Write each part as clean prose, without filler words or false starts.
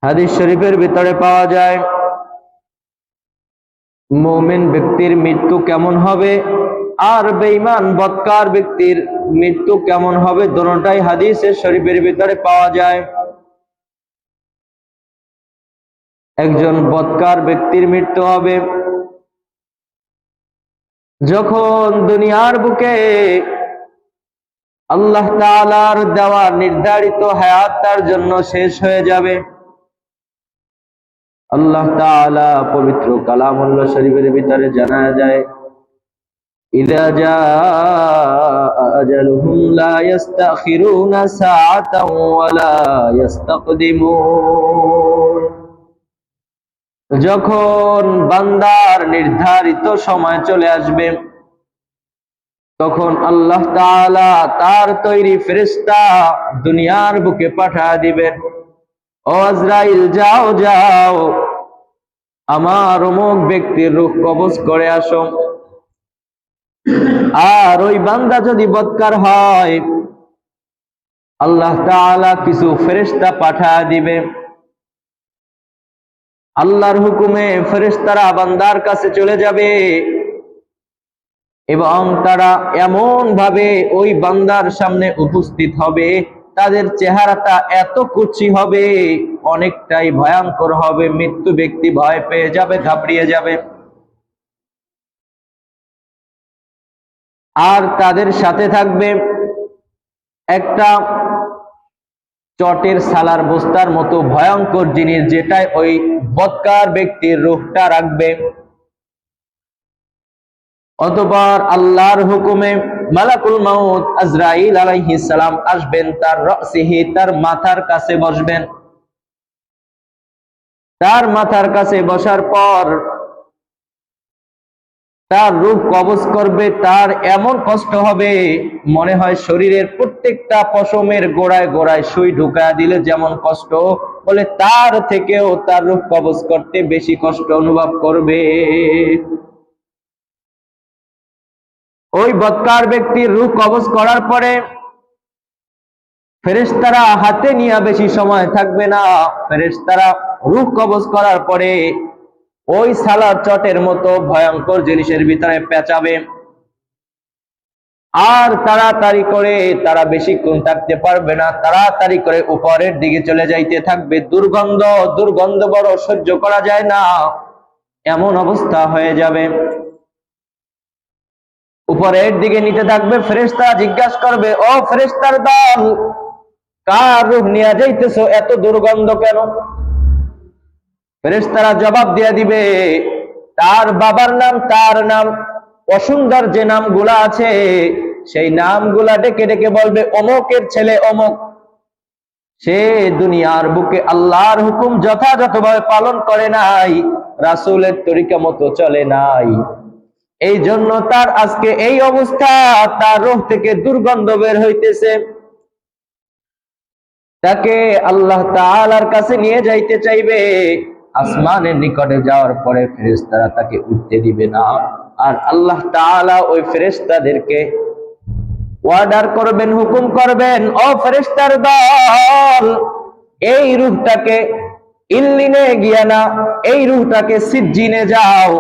হাদিস শরীফের ভিতরে পাওয়া যায় মুমিন ব্যক্তির মৃত্যু কেমন হবে আর বেঈমান বদকার ব্যক্তির মৃত্যু কেমন হবে, দুটোটাই হাদিসের শরীফের ভিতরে পাওয়া যায়। একজন বদকার ব্যক্তির মৃত্যু হবে যখন দুনিয়ার বুকে আল্লাহ তাআলার দেওয়া নির্ধারিত হায়াত তার জন্য শেষ হয়ে যাবে। আল্লাহ তাআলা পবিত্র কালামুল্লাহ শরীফের ভিতরে জানা যায়, ইযা জাআ আজালুহুম লা ইস্তাখিরুনা সাআতাও ওয়া লা ইস্তাকদিমুন। যখন বান্দার নির্ধারিত সময় চলে আসবে তখন আল্লাহ তাআলা তার তৈরি ফেরেশতা দুনিয়ার বুকে পাঠিয়ে দিবেন, ও আজরাইল যাও যাও আমার অমুক ব্যক্তির রূহ কবজ করে আসো। আর ওই বান্দা যদি বদকার হয় আল্লাহ তাআলা কিছু ফেরেশতা পাঠিয়ে দিবে। আল্লাহর হুকুমে ফেরেশতারা বান্দার কাছে চলে যাবে এবং তারা এমন ভাবে ওই বান্দার সামনে উপস্থিত হবে, তাদের চেহারাটা এত কুৎসি হবে, অনেকটাই ভয়ঙ্কর হবে, মৃত্যু ব্যক্তি ভয় পেয়ে যাবে, ঘাবড়িয়ে যাবে। আর তাদের সাথে থাকবে একটা চটের সালার বস্তার মতো ভয়ঙ্কর জিনিস, যেটাই ওই বদকার ব্যক্তির রূহটা রাখবে। অতঃপর আল্লাহর হুকুমে মালাকুল মাউত আজরাইল আলাইহিস সালাম আসবেন, তার রাসিহি তার মাথার কাছে বসবেন। তার মাথার কাছে বসার পর তার রূহ কবজ করবে। তার এমন কষ্ট হবে মনে হয় শরীরের প্রত্যেকটা পশমের গোড়ায় গোড়ায় সুই ঢুকায় দিলে যেমন কষ্ট, বলে তার থেকেও তার রূহ কবজ করতে বেশি কষ্ট অনুভব করবে। ওই বদকার ব্যক্তির রূহ কবজ করার পরে ফেরেশতারা হাতে নিয়ে বেশি সময় থাকবে না। ফেরেশতারা রূহ কবজ করার পরে ওই সালার চটের মতো ভয়ঙ্কর জিনিসের ভিতরে পেঁচাবে। আর তাড়াতাড়ি করে তারা বেশিক্ষণ থাকতে পারবে না, তাড়াতাড়ি করে উপরের দিকে চলে যাইতে থাকবে। দুর্গন্ধ বড় সহ্য করা যায় না, এমন অবস্থা হয়ে যাবে। উপরের দিকে নিতে থাকবে, ফেরেশতারা জিজ্ঞাসা করবে, ও ফেরেশতার দল, কার রূহ নিয়ে যাইতেছো, এত দুর্গন্ধ কেন? ফেরেশতারা জবাব দিয়ে দিবে, তার বাবার নাম, তার নাম, অসুন্দর যে নামগুলা আছে সেই নামগুলা ডেকে ডেকে বলবে, অমুকের ছেলে অমুক, সে দুনিয়ার বুকে আল্লাহর হুকুম যথাযথভাবে পালন করে নাই, রাসূলের তরিকা মতো চলে নাই, এই জন্য তার আজকে এই অবস্থা, তার রূহ থেকে দুর্গন্ধ বের হইতেছে। তাকে আল্লাহ তাআলার কাছে নিয়ে যাইতে চাইবে। আসমানের নিকটে যাওয়ার পরে ফেরেশতারা তাকে উঠতে দিবে না। আর আল্লাহ তাআলা ওই ফেরেশতাদেরকে অর্ডার করবেন, হুকুম করবেন, ও ফেরেশতার দল, এই রূহটাকে ইল্লিনে গিয়া না, এই রূহটাকে সিজ্জিনে যাও।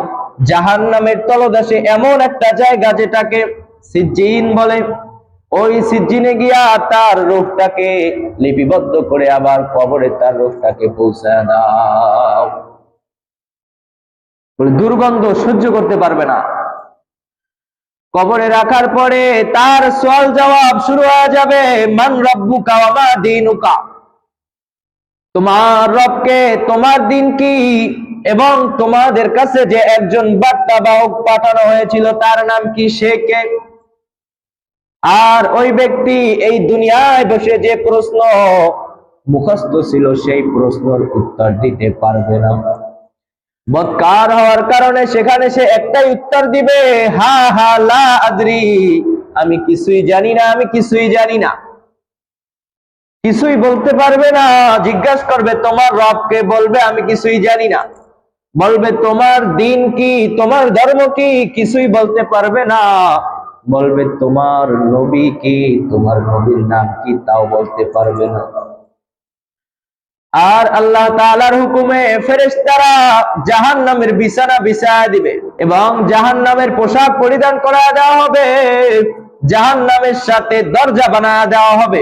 জাহান্নামের তলদেশে এমন একটা জায়গা যেটাকে সিজ্জিন বলে, ওই সিজ্জিনে গিয়া তার রূহটাকে লিপিবদ্ধ করে আবার কবরে তার রূহটাকে পৌঁছায় দাও। দুর্গন্ধ সহ্য করতে পারবে না। কবরে রাখার পরে তার সওয়াল জবাব শুরু হয়ে যাবে, মান রাব্বুকা ওয়া মা দীনুকা, তোমার রবকে, তোমার দিন কি, এবং তোমাদের কাছে যে একজন বার্তাবাহক পাঠানো হয়েছিল তার নাম কি, সে কে? আর ওই ব্যক্তি এই দুনিয়ায় বসে যে প্রশ্ন মুখস্থ ছিল সেই প্রশ্নের উত্তর দিতে পারবে না। বদকার হওয়ার কারণে সেখানে সে একটাই উত্তর দিবে, হা হা লা আদরি, আমি কিছুই জানি না, আমি কিছুই জানি না, কিছুই বলতে পারবে না। জিজ্ঞাসা করবে তোমার রবকে, বলবে আমি কিছুই জানি না। বলবে তোমার দিন কি, তোমার ধর্ম কি, কিছুই বলতে পারবে না। বলবে তোমার নবী কি, তোমার নবীর নাম কি, তাও বলতে পারবে না। আর আল্লাহ তাআলার হুকুমে ফেরেশতারা জাহান্নামের বিছানা বিছায়া দিবে এবং জাহান্নামের পোশাক পরিধান করায় দেওয়া হবে, জাহান্নামের সাথে দরজা বানায় দেওয়া হবে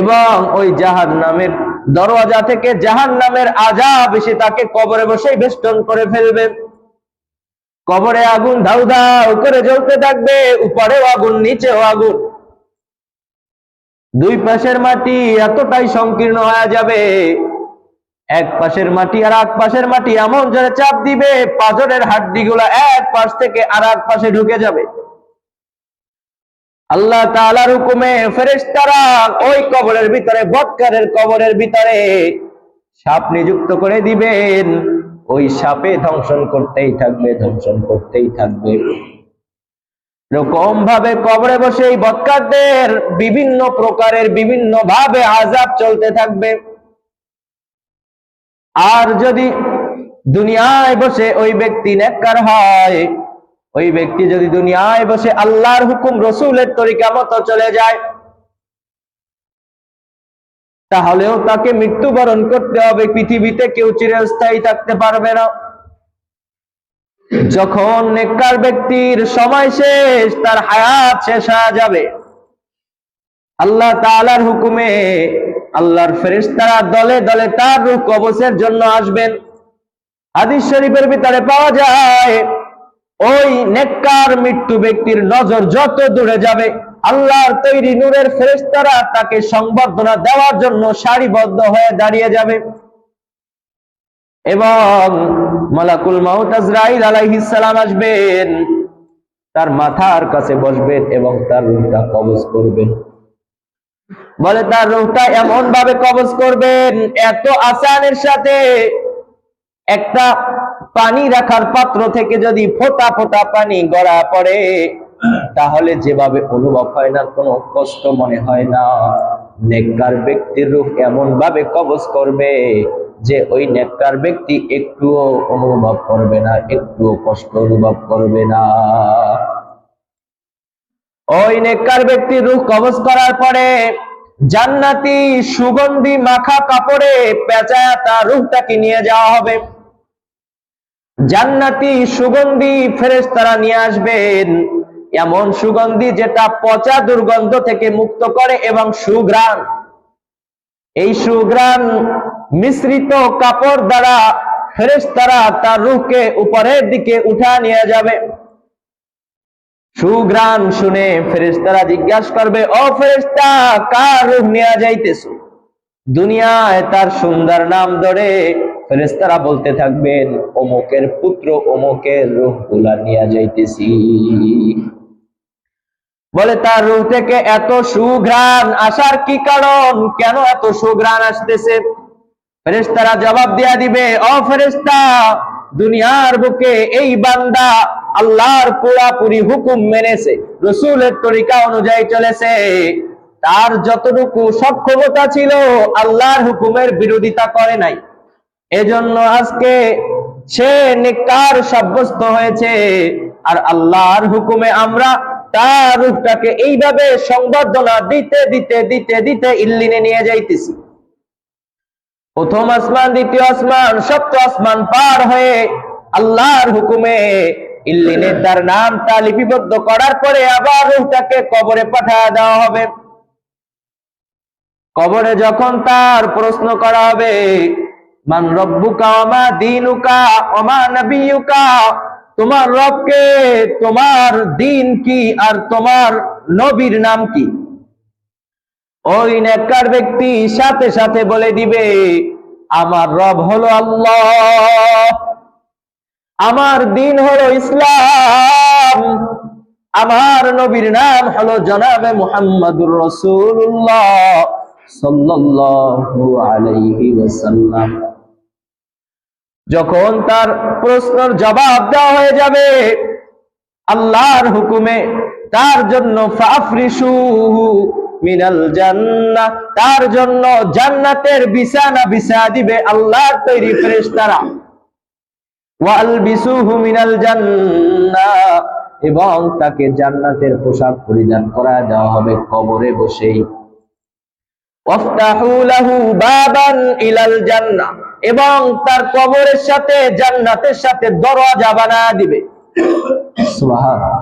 এবং ওই জাহান্নামের দরজা থেকে জাহান্নামের আযাব এসে তাকে কবরে বসেই বেষ্টন করে ফেলবে। কবরে আগুন ধাউ ধাউ করে জ্বলতে থাকবে, উপরেও আগুন নিচেও আগুন। দুই পাশের মাটি এতটাই সংকীর্ণ হয়ে যাবে, এক পাশের মাটি আর এক পাশের মাটি এমন জোরে চাপ দিবে, পাঁজরের হাড্ডিগুলো এক পাশ থেকে আর এক পাশে ঢুকে যাবে। আল্লাহ তাআলার হুকুমে ফেরেশতারা ওই কবরের ভিতরে, বৎকারের কবরের ভিতরে সাপ নিযুক্ত করে দিবেন। ওই সাপে ধ্বংসন করতেই থাকবে, ধ্বংসন করতেই থাকবে। এরকম ভাবে কবরে বসে এই বৎকারদের বিভিন্ন প্রকারের বিভিন্ন ভাবে আযাব চলতে থাকবে। আর যদি দুনিয়ায় বসে ওই ব্যক্তি নেককার হয়, ওই ব্যক্তি যদি দুনিয়ায় বসে আল্লাহর হুকুম রসুলের তরিকা মতো চলে যায়, তাহলেও তাকে মৃত্যুবরণ করতে হবে। পৃথিবীতে কেউ চিরস্থায়ী থাকতে পারবে না। যখন নেককার ব্যক্তির সময় শেষ, তার হায়াত শেষ হয়ে যাবে, আল্লাহ তাআলার হুকুমে আল্লাহর ফেরেশতারা দলে দলে তার রূহ কবজের জন্য আসবেন। হাদিস শরীফের ভিতরে পাওয়া যায়, ওই নেককার মৃত্যু ব্যক্তির নজর যত দূরে যাবে, আল্লাহর তৈরি নূরের ফেরেশতারা তাকে সংবর্ধনা দেওয়ার জন্য সারিবদ্ধ হয়ে দাঁড়িয়ে যাবে এবং মালাকুল মাউত আজরাইল আলাইহিস সালাম আসবেন, তার মাথার কাছে বসবেন এবং তার রূহটা কবজ করবেন। বলে তার রূহটা এমন ভাবে কবজ করবেন, এত আসানের সাথে, একটা পানি রাখার পাত্র থেকে যদি ফোঁটা ফোঁটা পানি গড়া পড়ে, তাহলে যেভাবে অনুভব হয় না, কোনো কষ্ট মনে হয় না। নেককার ব্যক্তির রূহ এমন ভাবে কবজ করবে যে ওই নেককার ব্যক্তি একটুও অনুভব করবে না, একটুও কষ্ট অনুভব করবে না। ওই নেককার ব্যক্তির রূহ কবজ করার পরে জান্নাতি সুগন্ধি মাখা কাপড়ে পেঁচায়া তার রূহটাকে নিয়ে যাওয়া হবে। জান্নাতি সুগন্ধি ফেরেশতারা নিয়ে আসবেন, এমন সুগন্ধি যেটা পচা দুর্গন্ধ থেকে মুক্ত করে এবং সুঘ্রাণ। এই সুঘ্রাণ মিশ্রিত কাপড় দ্বারা ফেরেশতারা তার রূহকে উপরের দিকে উঠা নিয়ে যাবে। সুঘ্রাণ শুনে ফেরেশতারা জিজ্ঞাসা করবে, ও ফেরেশতা, কার রূহ নিয়ে যাইতেছো? দুনিয়ায় তার সুন্দর নাম ধরে ফেরেশতারা বলতে থাকবেন, অমুকের পুত্র অমুকের রূহগুলা নিয়ে যাইতেছি। বলে তার রূহ থেকে এত সুঘ্রাণ আসার কি কারণ, কেন এত সুঘ্রাণ আসতেছে? ফেরেশতারা জবাব দিয়া দিবে, ও ফেরেশতা, দুনিয়ার বুকে এই বান্দা আল্লাহর পুরাপুরি হুকুম মেনেছে, রসুলের তরিকা অনুযায়ী চলেছে, তার যতটুকু সক্ষমতা ছিল আল্লাহর হুকুমের বিরোধিতা করে নাই, এজন্য আজকে সে নেককার সাব্যস্ত হয়েছে। আর আল্লাহর হুকুমে আমরা তার রূহটাকে এইভাবে সংবর্ধনা দিতে দিতে দিতে দিতে ইল্লিনে নিয়ে যাইতেছি। প্রথম আসমান, দ্বিতীয় আসমান, সপ্তম আসমান পার হয়ে আল্লাহর হুকুমে ইল্লিনে তার নামটা লিপিবদ্ধ করার পরে আবার রূহটাকে কবরে পাঠায় দেওয়া হবে। কবরে যখন তার প্রশ্ন করা হবে, মান রব্বুকা ওয়া মা দীনুকা ওয়া মা নবিয়ুকা, তোমার রবকে, তোমার দ্বীন কি, আর তোমার নবীর নাম কি? ওই নেককার ব্যক্তি সাথে সাথে বলে দিবে, আমার রব হলো আল্লাহ, আমার দ্বীন হলো ইসলাম, আমার নবীর নাম হলো জনাবে মুহাম্মাদুর রাসূলুল্লাহ সাল্লাল্লাহু আলাইহি ওয়াসাল্লাম। যখন তার প্রশ্নের জবাব দেওয়া হয়ে যাবে আল্লাহর হুকুমে, তার জন্য ফাফরিশুহু মিনাল জান্নাহ, তার জন্য জান্নাতের বিছানা বিছায়া দিবে আল্লাহর তৈরি ফেরেশতারা। ওয়ালবিসুহু মিনাল জান্নাহ, এবং তাকে জান্নাতের পোশাক পরিধান করা দেওয়া হবে কবরে বসেই। ওয়াফতাহু লাহু বাবান ইলাল জান্নাহ, এবং তার কবরের সাথে জান্নাতের সাথে দরজা বানায় দিবে। সুবহানাল্লাহ।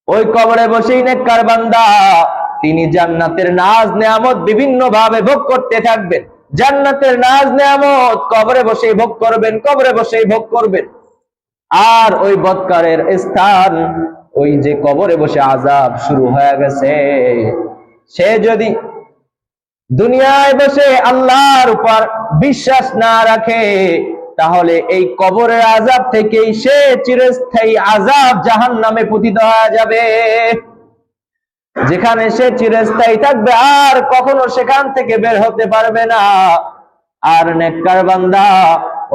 ওই কবরে বসেই নেককার বান্দা তিনি জান্নাতের নাজ নেয়ামত বিভিন্ন ভাবে ভোগ করতে থাকবেন। জান্নাতের নাজ নেয়ামত কবরে বসেই ভোগ করবেন, কবরে বসেই ভোগ করবেন। আর ওই বদকারের স্থান, ওই যে কবরে বসে আযাব শুরু হয়ে গেছে, সে যদি দুনিয়ায় বসে আল্লাহর উপর বিশ্বাস না রাখে, তাহলে এই কবরের আযাব থেকেই সে চিরস্থায়ী আযাব জাহান্নামে পতিত হয়ে যাবে, যেখানে সে চিরস্থায়ী থাকবে, আর কখনো সেখান থেকে বের হতে পারবে না। আর নেককার বান্দা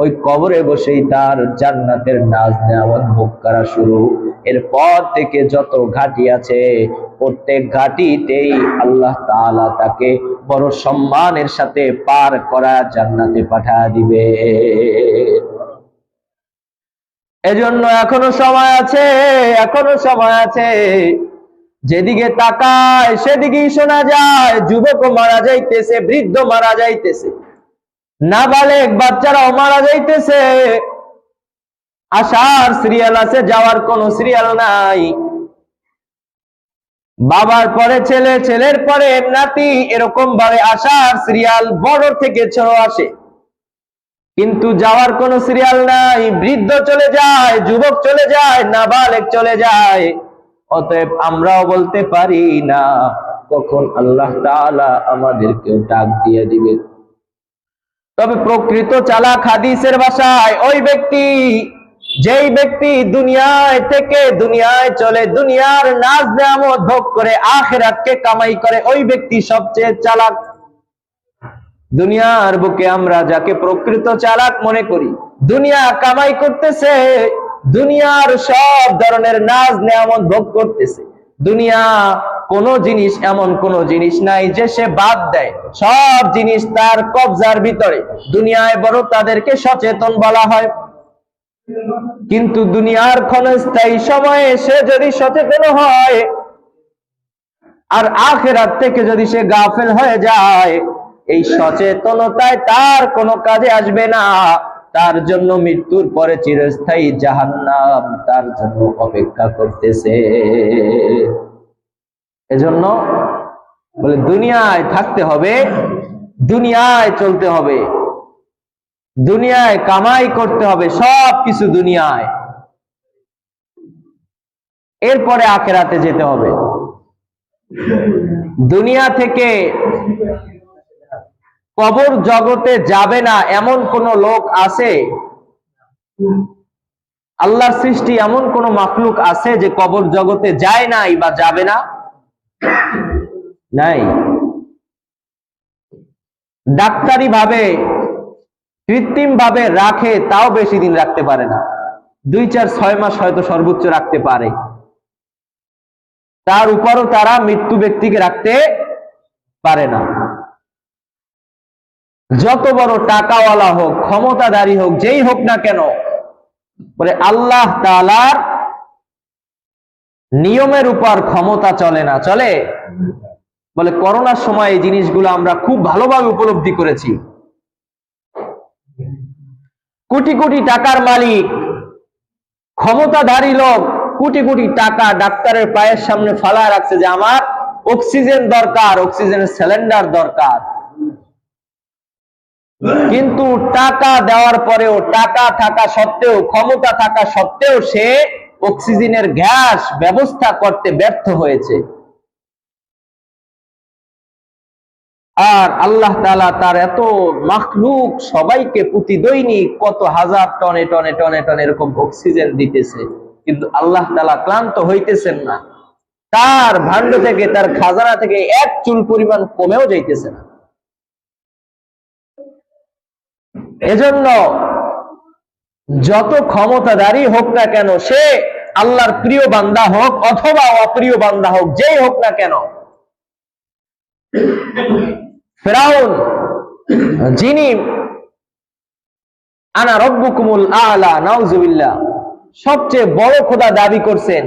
ওই কবরে বসেই তার জান্নাতের নাজ নেয়ামত ভোগ করা শুরু। এরপর থেকে যত ঘাটি আছে, প্রত্যেক ঘাটিতেই আল্লাহ তাআলা তাকে বড় সম্মানের সাথে পার করা জান্নাতে পাঠিয়ে দিবে। এজন্য এখনো সময় আছে, এখনো সময় আছে। যেদিকে তাকায় সেদিকেই শোনা যায় যুবকও মারা যাইতেছে, বৃদ্ধ মারা যাইতেছে, নাবালেগ বাচ্চারাও মারা যাইতেছে। আসার সিরিয়াল আছে, যাওয়ার কোনো সিরিয়াল নাই। বাবার পরে ছেলে, ছেলের পরে নাতি, এরকম ভাবে আসার সিরিয়াল বড় থেকে ছোট আসে, কিন্তু যাওয়ার কোনো সিরিয়াল নাই। বৃদ্ধ চলে যায়, যুবক চলে যায়, নাবালেগ চলে যায়। অতএব আমরাও বলতে পারি না কখন আল্লাহ তাআলা আমাদেরকে ডাক দিয়ে দিবে। তবে প্রকৃত চালাক হাদিসের ভাষায় ওই ব্যক্তি, যেই ব্যক্তি দুনিয়ায় থেকে দুনিয়ায় চলে, দুনিয়ার নাজ নেয়ামত ভোগ করে আখিরাতকে কামাই করে, ওই ব্যক্তি সবচেয়ে চালাক। দুনিয়ার বুকে আমরা যাকে প্রকৃত চালাক মনে করি, দুনিয়া কামাই করতেছে, দুনিয়ার সব ধরনের নাজ নেয়ামত ভোগ করতেছে। দুনিয়া কোন জিনিস, এমন কোন জিনিস নাই যে সে বাদ দেয়, সব জিনিস তার কবজার ভিতরে। দুনিয়ায় বড় তাদেরকে সচেতন বলা হয়, কিন্তু দুনিয়ার ক্ষণস্থায়ী সময়ে সে যদি সচেতন হয় আর আখিরাত থেকে যদি সে গাফেল হয়ে যায়, এই সচেতনতায় তার কোনো কাজে আসবে না। তার জন্য মৃত্যুর পরে চিরস্থায়ী জাহান্নাম তার জন্য অপেক্ষা করতেছে। এজন্য বলে দুনিয়ায় থাকতে হবে, দুনিয়ায় চলতে হবে, দুনিয়ায় কামাই করতে হবে, সব কিছু দুনিয়ায়, এরপরে আখিরাতে যেতে হবে। দুনিয়া থেকে কবর জগতে যাবে না এমন কোন লোক আছে? আল্লাহর সৃষ্টি এমন কোন মাখলুক আছে যে কবর জগতে যায় নাই বা যাবে না? নাই। ডাক্তারি ভাবে, কৃত্রিম ভাবে রাখে, তাও বেশি দিন রাখতে পারে না, 2, 4, 6 মাস হয়তো সর্বোচ্চ রাখতে পারে। তার উপরও তারা মৃত্যু ব্যক্তিকে রাখতে পারে না। যত বড় টাকাওয়ালা হোক, ক্ষমতাধারী হোক, যেই হোক না কেন, বলে আল্লাহ তাআলার নিয়মের উপর ক্ষমতা চলে না। চলে? বলে করোনার সময় এই জিনিসগুলো আমরা খুব ভালোভাবে উপলব্ধি করেছি। কোটি কোটি টাকার মালিক, ক্ষমতাধারী লোক, কোটি কোটি টাকা ডাক্তারের পায়ের সামনে ফালা রাখছে যে আমার অক্সিজেন দরকার, অক্সিজেনের সিলিন্ডার দরকার। কিন্তু টাকা দেওয়ার পরেও, টাকা থাকা সত্ত্বেও, ক্ষমতা থাকা সত্ত্বেও সে অক্সিজেনের গ্যাস ব্যবস্থা করতে ব্যর্থ হয়েছে। আর আল্লাহ তাআলা তার এত মাখলুক সবাইকে প্রতি দৈনিক কত হাজার টনে টনে টনে টনে এরকম অক্সিজেন দিতেছে, কিন্তু আল্লাহ তাআলা ক্লান্ত হইতেছেন না। তার ভান্ড থেকে, তার খাজানা থেকে এক চুল পরিমাণ কমেও যাইতেছে না। এজন্য যত ক্ষমতাধারী হোক না কেন, সে আল্লাহর প্রিয় বান্দা হোক অথবা অপ্রিয় বান্দা হোক, যেই হোক না কেন, ফিরাউন যিনি আনা রব্বুকুমুল আ'লা, নাউযুবিল্লাহ, সবচেয়ে বড় খোদা দাবি করছেন,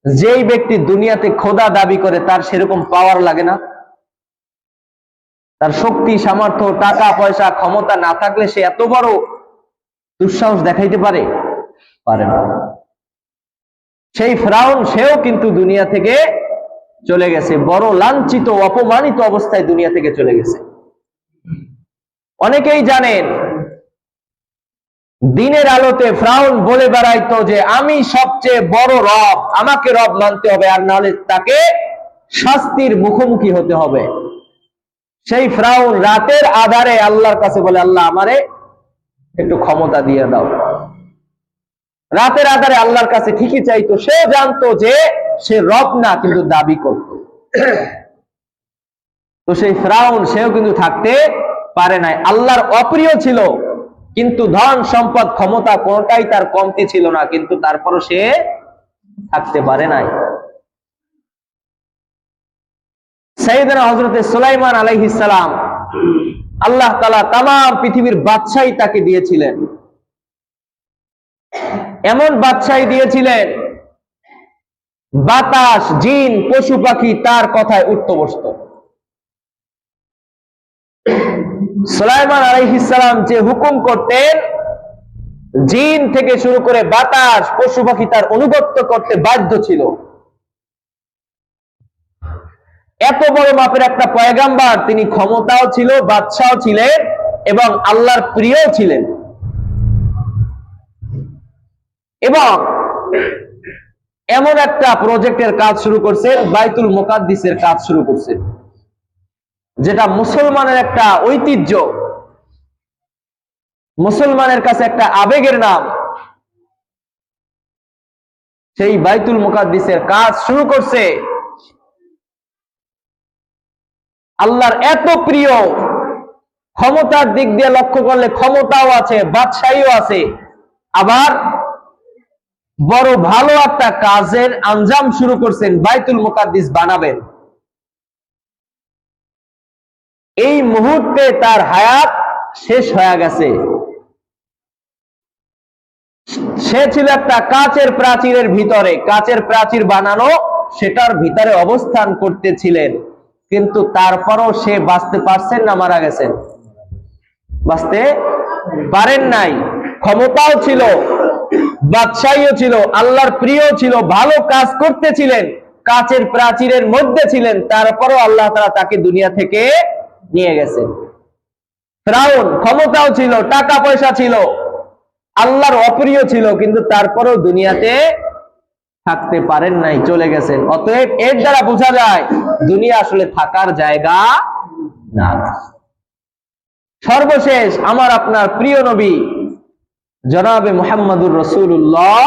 যেই ব্যক্তি দুনিয়াতে খোদা দাবি করে তার সেরকম পাওয়ার লাগে না। তার শক্তি সামর্থ্য টাকা পয়সা ক্ষমতা না থাকলে সে এত বড় দুঃসাহস দেখাইতে পারে না। সেই ফিরআউন সেও কিন্তু দুনিয়া থেকে চলে গেছে, বড় লাঞ্ছিত অপমানিত অবস্থায় দুনিয়া থেকে চলে গেছে। অনেকেই জানেন দিনের আলোতে ফিরআউন বলে বেড়াইতো যে আমি সবচেয়ে বড় রব, আমাকে রব মানতে হবে, আর নাহলে তাকে শাস্তির মুখোমুখি হতে হবে। সেই ফিরআউন রাতের আধারে আল্লাহর কাছে বলে, আল্লাহ আমারে একটু ক্ষমতা দিয়ে দাও। রাতের আধারে আল্লাহর কাছে ঠিকই চাইতো, সে জানতো যে সে রব না, কিন্তু দাবি করত। তো সেই ফিরআউন সেও কিন্তু থাকতে পারে নাই। আল্লাহর অপ্রিয় ছিল, কিন্তু ধন সম্পদ ক্ষমতা কোনটাই তার কমতি ছিল না, কিন্তু তারপরও সে থাকতে পারে নাই। সাইয়েদনা হযরত সুলাইমান আলাইহিস সালাম, আল্লাহ তাআলা তামাম পৃথিবীর বাদশাহী তাকে দিয়েছিলেন। এমন বাদশাহী দিয়েছিলেন, বাতাস জিন পশু পাখি তার কথায় উঠত বসত। সুলাইমান আলাইহিস সালাম যে হুকুম করতেন, জিন থেকে শুরু করে বাতাস পশু পাখি তার অনুগত্য করতে বাধ্য ছিল। এত বড় মাপের একটা পয়গাম্বার, তিনি ক্ষমতাও ছিল, বাদশাও ছিলেন এবং আল্লাহর প্রিয় ছিলেন। এবং এমন একটা প্রজেক্টের কাজ শুরু করছেন, বাইতুল মুকাদ্দিসের কাজ শুরু করছেন, যেটা মুসলমানের একটা ঐতিহ্য, মুসলমানের কাছে একটা আবেগের নাম। সেই বাইতুল মুকাদ্দিসের কাজ শুরু করছে। আল্লাহর এত প্রিয়, ক্ষমতার দিক দিয়ে লক্ষ্য করলে ক্ষমতাও আছে, বাদশাহীও আছে, আবার বড় ভালো একটা কাজের আঞ্জাম শুরু করছেন, বাইতুল মুকাদ্দিস বানাবেন। এই মুহূর্তে তার হায়াত শেষ হয়ে গেছে। সে ছিল একটা কাচের প্রাচীরের ভিতরে, কাচের প্রাচীর বানানো, সেটার ভিতরে অবস্থান করতেছিলেন, কিন্তু তারপরও সে বাঁচতে পারছেন না মারা গেছেন? বাঁচতে পারেন নাই। ক্ষমতাও ছিল, বাদশাহীও ছিল, আল্লাহর প্রিয় ছিল, ভালো কাজ করতেছিলেন, কাচের প্রাচীরের মধ্যে ছিলেন, তারপরও আল্লাহ তাআলা তাকে দুনিয়া থেকে নিয়ে গেছেন। ফিরআউন ক্ষমতাও ছিল, টাকা পয়সা ছিল, আল্লাহর অপ্রিয় ছিল, কিন্তু তারপরেও দুনিয়াতে থাকতে পারেন নাই, চলে গেছেন। অতএব এর দ্বারা বোঝা যায় দুনিয়া আসলে থাকার জায়গা না। সর্বশেষ আমার আপনার প্রিয় নবী জনাবে মুহাম্মদুর রাসূলুল্লাহ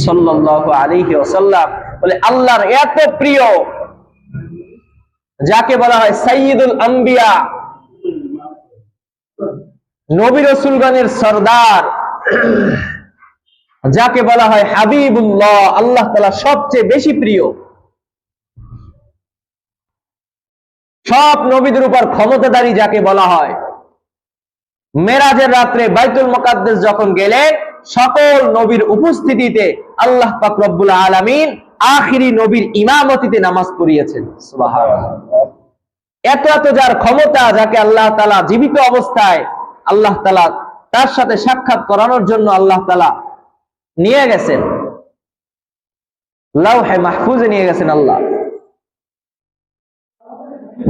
সাল্লাল্লাহু আলাইহি ওয়াসাল্লাম বলে, আল্লাহর এত প্রিয়, যাকে বলা হয় সাইয়্যিদুল আম্বিয়া, নবী রাসূলগণের সরদার, যাকে বলা হয় হাবিবুল্লাহ, আল্লাহ তাআলা সবচেয়ে বেশি প্রিয়। সব নবীদের উপর ক্ষমতাধারী যাকে বলা হয়। মেরাজের রাত্রে বাইতুল মুকাদ্দাস যখন গেলেন, সকল নবীর উপস্থিতিতে আল্লাহ পাক রব্বুল আলামিন আখিরি নবীর ইমামতিতে নামাজ পড়িয়েছেন। সুবহানাল্লাহ। এত এত যার ক্ষমতা, যাকে আল্লাহ তাআলা জীবিত অবস্থায় আল্লাহ তাআলা তার সাথে সাক্ষাৎ করানোর জন্য আল্লাহ তাআলা নিয়ে গেছেন, লাউহে মাহফুজে নিয়ে গেছেন আল্লাহ।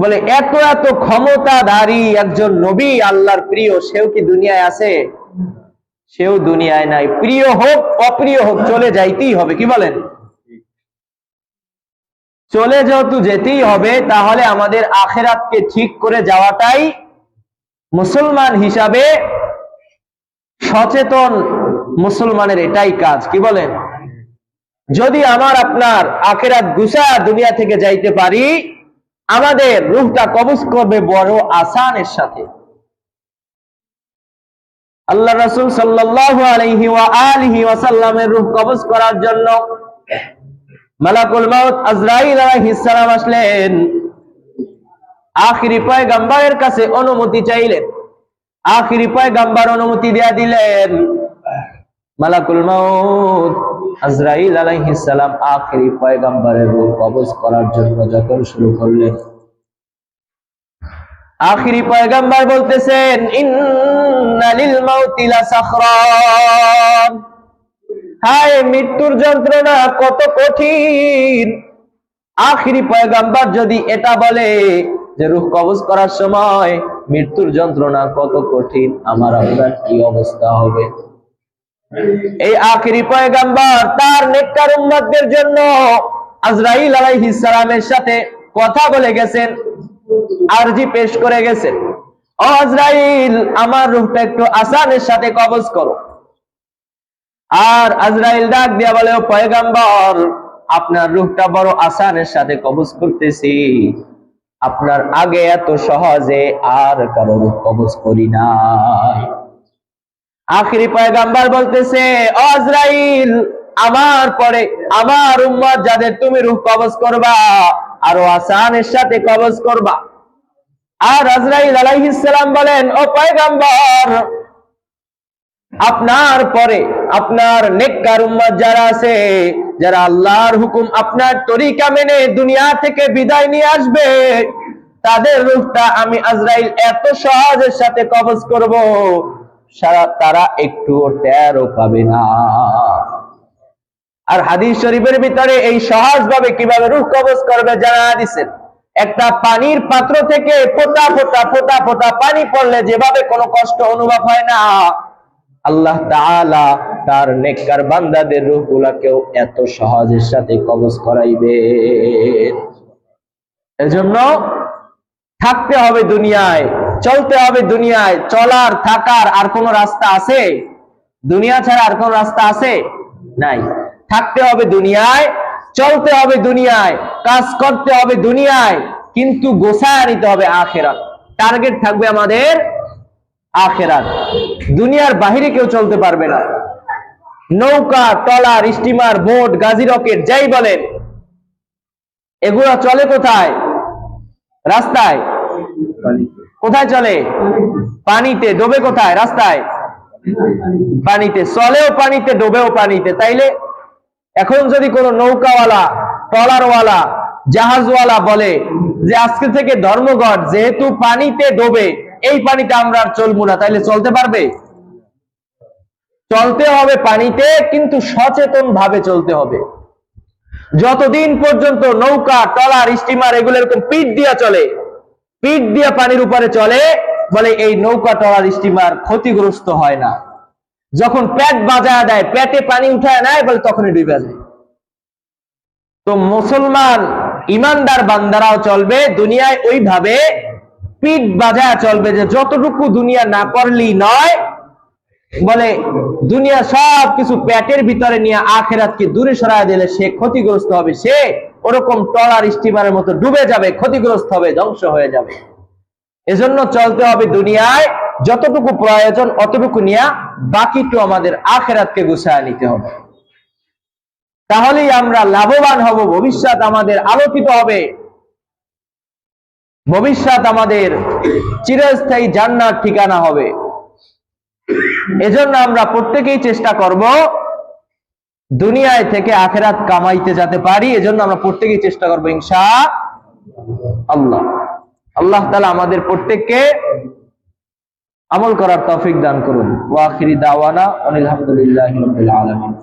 বলে এত এত ক্ষমতাধারী একজন নবী, আল্লাহর প্রিয়, সেও কি দুনিয়ায় আছে? সেও দুনিয়ায় নাই। প্রিয় হোক অপ্রিয় হোক, চলে যাইতেই হবে। কি বলেন? চলে যেহেতু যেতেই হবে, তাহলে আমাদের আখিরাতকে ঠিক করে যাওয়াটাই মুসলমান হিসাবে সচেতন মুসলমানের এটাই কাজ। কি বলেন? যদি আমার আপনার আখিরাত গুছা দুনিয়া থেকে যাইতে পারি, আমাদের রূহটা কবজ করবে বড় আসানের সাথে। আল্লাহ রাসূল সাল্লাল্লাহু আলাইহি ওয়া আলিহি ওয়াসাল্লামের রূহ কবজ করার জন্য মালাকুল মাউত আজরাইল আলাইহিস সালাম আসলেন, আখিরি পয়গম্বরের কাছে অনুমতি চাইলেন। আখিরি পয়গম্বর অনুমতি দেয়া দিলেন। মালাকুল মাউত আজরাইল আলাইহিস সালাম আখিরি পয়গম্বরের রূহ কবজ করার জন্য যখন শুরু করলেন, আখিরি পয়গম্বর বলতেছেন ইন্না লিল মাউতি লাসাখরান, হায় মৃত্যুর যন্ত্রণা কত কঠিন। আখিরি পয়গম্বর যদি এটা বলে যে রূহ কবজ করার সময় মৃত্যুর যন্ত্রণা কত কঠিন, আমার আপনার কি অবস্থা হবে? এই আখিরি পয়গম্বর তার নেককার উম্মতদের জন্য আজরাইল আলাইহিস সালামের সাথে কথা বলে গেছেন, আরজি পেশ করে গেছেন, ও আজরাইল আমার রূহটা একটু আসানের সাথে কবজ করো। আর আজরাইল ডাক দিয়া বলে, ও পয়গম্বর আপনার রূহটা বড় আসানের সাথে কবজ করতেছি, আপনার আগে এত সহজে আর কারো রূহ কবজ করি নাই। আখিরি পয়গম্বর বলতেছে, ও আজরাইল আমার পরে আমার উম্মত যাদের তুমি রূহ কবজ করবা আরো আসানের সাথে কবজ করবা। আর আজরাইল আলাইহিস সালাম বলেন, ও পয়গম্বর আপনার পরে আপনার নেককার উম্মত যারা আছে, যারা আল্লাহর হুকুম আপনার তরিকা মেনে দুনিয়া থেকে বিদায় নিয়ে আসবে, তাদের রূহটা আমি আজরাইল এত সহজের সাথে কবজ করব তারা একটু টেরও পাবে না। আর হাদিস শরীফের ভিতরে এই সহজভাবে কিভাবে রূহ কবজ করবে জানা দিয়েছেন। একটা পানির পাত্র থেকে ফোঁটা ফোঁটা ফোঁটা ফোঁটা পানি পড়লে যেভাবে কোনো কষ্ট অনুভব হয় না, আল্লাহ তাআলা তার নেককার বান্দাদের রূহগুলোকেও এত সহজের সাথে কবজ করাইবে। এজন্য থাকতে হবে দুনিয়ায়, চলতে হবে দুনিয়ায়, চলার থাকার আর কোন রাস্তা আছে? দুনিয়া ছাড়া আর কোন রাস্তা আছে? নাই। থাকতে হবে দুনিয়ায়, চলতে হবে দুনিয়ায়, কাজ করতে হবে দুনিয়ায়, কিন্তু গোছায় নিতে হবে আখিরাত। টার্গেট থাকবে আমাদের আখিরাত। দুনিয়ার বাহিরে কেউ চলতে পারবে না। নৌকা, trawler, steamer, boat, Gazi rocket যাই বলেন, এগুলো চলে কোথায়? রাস্তায়। কোথায় চলে? পানিতে। ডোবে কোথায়? রাস্তায়। পানিতে। চলেও পানিতে, ডোবেও পানিতে। তাইলে এখন যদি কোনো নৌকাওয়ালা, ট্রলারওয়ালা, জাহাজওয়ালা বলে যে আজকে থেকে ধর্মঘট, যেহেতু পানিতে ডোবে এই পানিতে আমরা আর চলবো না, তাইলে চলতে পারবে? চলতে হবে পানিতে, কিন্তু সচেতন ভাবে চলতে হবে। যতদিন পর্যন্ত নৌকা, ট্রলার, স্টিমার এগুলো এরকম পিঠ দিয়া চলে, পিঠ দিয়া পানির উপরে চলে, বলে এই নৌকা, ট্রলার, স্টিমার ক্ষতিগ্রস্ত হয় না। যখন পেট বাজায় দেয়, পেটে পানি উঠায় নেয়, বলে তখনই ডুবে যায়। তো মুসলমান ইমানদার বান্দারাও চলবে দুনিয়ায় ওইভাবে পিঠ বাজায় চলবে যে যতটুকু দুনিয়া না করলেই নয়, বলে দুনিয়া সব কিছু পেটের ভিতরে নিয়ে আখিরাতকে দূরে সরায় দিলে সে ক্ষতিগ্রস্ত হবে। সে ওরকম ট্রলার, স্টিমারের মতো ডুবে যাবে, ক্ষতিগ্রস্ত হবে, ধ্বংস হয়ে যাবে। এজন্য চলতে হবে দুনিয়ায়, যতটুকু প্রয়োজন অতটুকু নিয়ে বাকিটু আমাদের আখিরাতকে গুছায় নিতে হবে। তাহলেই আমরা লাভবান হব, ভবিষ্যৎ আমাদের আলোকিত হবে, ভবিষ্যৎ আমাদের চিরস্থায়ী জান্নাত ঠিকানা হবে। এজন্য আমরা প্রত্যেকেই চেষ্টা করব দুনিয়ায় থেকে আখিরাত কামাইতে যেতে পারি। এজন্য আমরা প্রত্যেকেই চেষ্টা করব ইনশাআল্লাহ। আল্লাহ তাআলা আমাদের প্রত্যেককে আমল করার তৌফিক দান করুন। ওয়া আখিরি দাওয়ানা আলহামদুলিল্লাহি রাব্বিল আলামিন।